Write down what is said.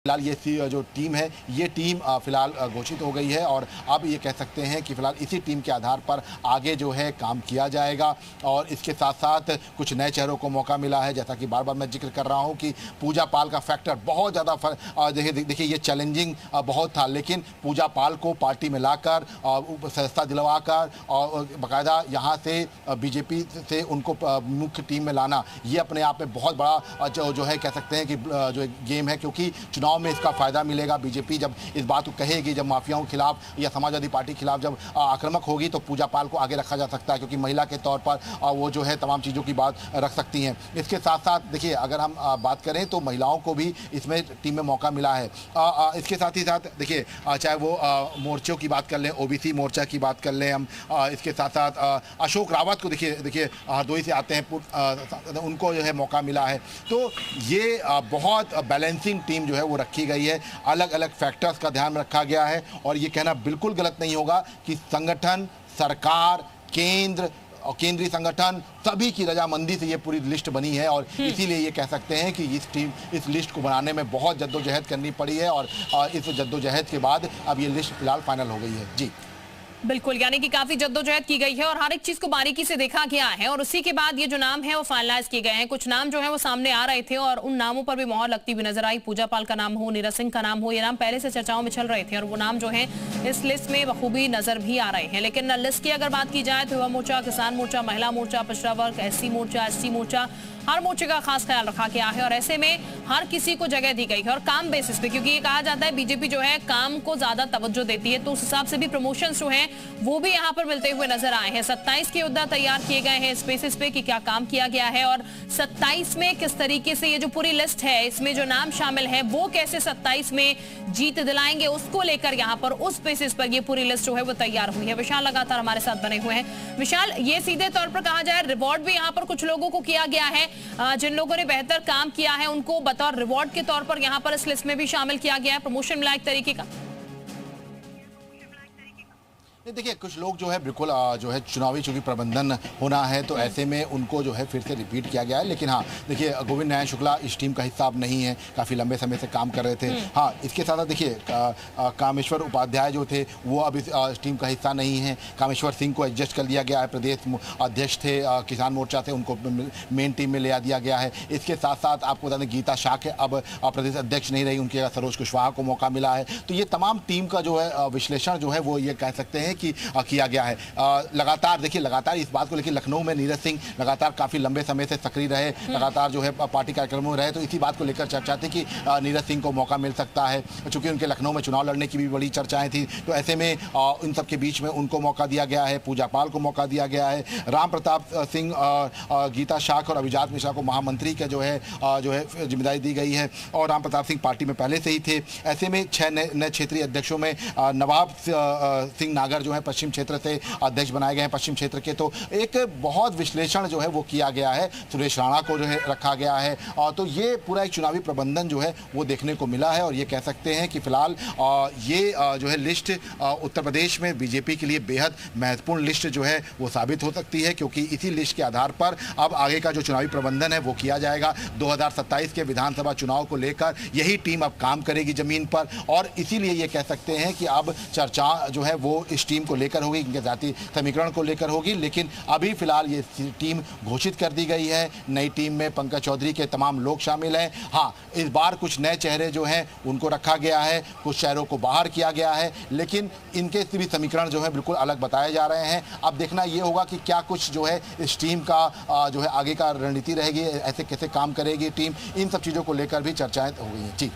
फिलहाल ये जो टीम है ये टीम फिलहाल घोषित हो गई है और अब ये कह सकते हैं कि फिलहाल इसी टीम के आधार पर आगे जो है काम किया जाएगा। और इसके साथ साथ कुछ नए चेहरों को मौका मिला है, जैसा कि बार बार मैं जिक्र कर रहा हूं कि पूजा पाल का फैक्टर बहुत ज़्यादा देखिए ये चैलेंजिंग बहुत था, लेकिन पूजा पाल को पार्टी में लाकर सदस्यता दिलवाकर और बाकायदा यहाँ से बीजेपी से उनको मुख्य टीम में लाना, ये अपने आप में बहुत बड़ा जो है कह सकते हैं कि जो गेम है, क्योंकि चुनाव में इसका फायदा मिलेगा। बीजेपी जब इस बात को कहेगी, जब माफियाओं के खिलाफ या समाजवादी पार्टी के खिलाफ जब आक्रामक होगी, तो पूजा पाल को आगे रखा जा सकता है, क्योंकि महिला के तौर पर वो जो है तमाम चीज़ों की बात रख सकती हैं। इसके साथ साथ देखिए अगर हम बात करें तो महिलाओं को भी इसमें टीम में मौका मिला है। इसके साथ ही साथ देखिए चाहे वो मोर्चों की बात कर लें, ओबीसी मोर्चा की बात कर लें हम, इसके साथ साथ अशोक रावत को देखिए हरदोई से आते हैं, उनको जो है मौका मिला है। तो ये बहुत बैलेंसिंग टीम जो है वो रखी गई है, अलग अलग फैक्टर्स का ध्यान रखा गया है। और ये कहना बिल्कुल गलत नहीं होगा कि संगठन, सरकार, केंद्र और केंद्रीय संगठन सभी की रजामंदी से ये पूरी लिस्ट बनी है और इसीलिए ये कह सकते हैं कि इस लिस्ट को बनाने में बहुत जद्दोजहद करनी पड़ी है और इस जद्दोजहद के बाद अब ये लिस्ट फिलहाल फाइनल हो गई है। जी बिल्कुल, यानी कि काफी जद्दोजहद की गई है और हर एक चीज को बारीकी से देखा गया है और उसी के बाद ये जो नाम है वो फाइनलाइज किए गए हैं। कुछ नाम जो है वो सामने आ रहे थे और उन नामों पर भी मोहर लगती हुई नजर आई। पूजा पाल का नाम हो, नीरज सिंह का नाम हो, ये नाम पहले से चर्चाओं में चल रहे थे और वो नाम जो है इस लिस्ट में बखूबी नजर भी आ रहे हैं। लेकिन लिस्ट की अगर बात की जाए तो युवा मोर्चा, किसान मोर्चा, महिला मोर्चा, पिछड़ा वर्ग, एससी मोर्चा, एसटी मोर्चा, हर मोर्चे का खास ख्याल रखा गया है और ऐसे में हर किसी को जगह दी गई है और काम बेसिस पे, क्योंकि ये कहा जाता है बीजेपी जो है काम को ज्यादा तवज्जो देती है, तो उस हिसाब से भी प्रमोशंस जो हैं वो भी यहाँ पर मिलते हुए नजर आए हैं। 27 के योद्धा तैयार किए गए हैं इस बेसिस पे कि क्या काम किया गया है और 27 में किस तरीके से ये जो पूरी लिस्ट है इसमें जो नाम शामिल है वो कैसे 27 में जीत दिलाएंगे, उसको लेकर यहाँ पर उस बेसिस पर ये पूरी लिस्ट जो है वो तैयार हुई है। विशाल लगातार हमारे साथ बने हुए हैं। विशाल, ये सीधे तौर पर कहा जाए रिवॉर्ड भी यहाँ पर कुछ लोगों को किया गया है, जिन लोगों ने बेहतर काम किया है उनको बतौर रिवॉर्ड के तौर पर यहाँ पर इस लिस्ट में भी शामिल किया गया है, प्रमोशन मिला एक तरीके का। देखिए कुछ लोग जो है बिल्कुल जो है चुनावी चूंकि प्रबंधन होना है तो ऐसे में उनको जो है फिर से रिपीट किया गया है। लेकिन हाँ देखिए गोविंद नारायण शुक्ला इस टीम का हिस्सा अब नहीं है, काफ़ी लंबे समय से काम कर रहे थे। हाँ इसके साथ साथ देखिए कामेश्वर उपाध्याय जो थे वो अब इस टीम का हिस्सा नहीं है। कामेश्वर सिंह को एडजस्ट कर लिया गया है, प्रदेश अध्यक्ष थे किसान मोर्चा से, उनको मेन टीम में ले दिया गया है। इसके साथ साथ आपको बता दें गीता शाह के अब प्रदेश अध्यक्ष नहीं रही, उनके सरोज कुशवाहा को मौका मिला है। तो ये तमाम टीम का जो है विश्लेषण जो है वो ये कह सकते हैं कि किया गया है। लगातार देखिए लगातार इस बात को लेकर लखनऊ में नीरज सिंह लगातार काफ़ी लंबे समय से सक्रिय रहे, लगातार जो है पार्टी कार्यक्रमों में रहे, तो इसी बात को लेकर चर्चा थी कि नीरज सिंह को मौका मिल सकता है, चूंकि उनके लखनऊ में चुनाव लड़ने की भी बड़ी चर्चाएं थी। तो ऐसे में इन सब के बीच में उनको मौका दिया गया है, पूजा पाल को मौका दिया गया है, राम प्रताप सिंह, गीता शाह और अभिजात मिश्रा को महामंत्री का जो है जिम्मेदारी दी गई है और राम प्रताप सिंह पार्टी में पहले से ही थे। ऐसे में 6 नए क्षेत्रीय अध्यक्षों में नवाब सिंह नागर जो है पश्चिम क्षेत्र से अध्यक्ष बनाए गए हैं पश्चिम क्षेत्र के। तो एक बहुत विश्लेषण जो है वो किया गया है, सुरेश राणा को जो है रखा गया है। तो ये पूरा एक चुनावी प्रबंधन जो है वो देखने को मिला है और ये कह सकते हैं कि फिलहाल ये जो है लिस्ट उत्तर प्रदेश में बीजेपी के लिए बेहद महत्वपूर्ण लिस्ट जो है वो साबित हो सकती है, क्योंकि इसी लिस्ट के आधार पर अब आगे का जो चुनावी प्रबंधन है वो किया जाएगा। 2027 के विधानसभा चुनाव को लेकर यही टीम अब काम करेगी जमीन पर और इसीलिए ये कह सकते हैं कि अब चर्चा जो है वो इस टीम को लेकर होगी, इनके जाति समीकरण को लेकर होगी। लेकिन अभी फिलहाल ये टीम घोषित कर दी गई है। नई टीम में पंकज चौधरी के तमाम लोग शामिल हैं। हाँ इस बार कुछ नए चेहरे जो हैं उनको रखा गया है, कुछ चेहरों को बाहर किया गया है, लेकिन इनके भी समीकरण जो है बिल्कुल अलग बताए जा रहे हैं। अब देखना ये होगा कि क्या कुछ जो है इस टीम का जो है आगे का रणनीति रहेगी, ऐसे कैसे काम करेगी टीम, इन सब चीज़ों को लेकर भी चर्चाएं हो गई हैं। जी।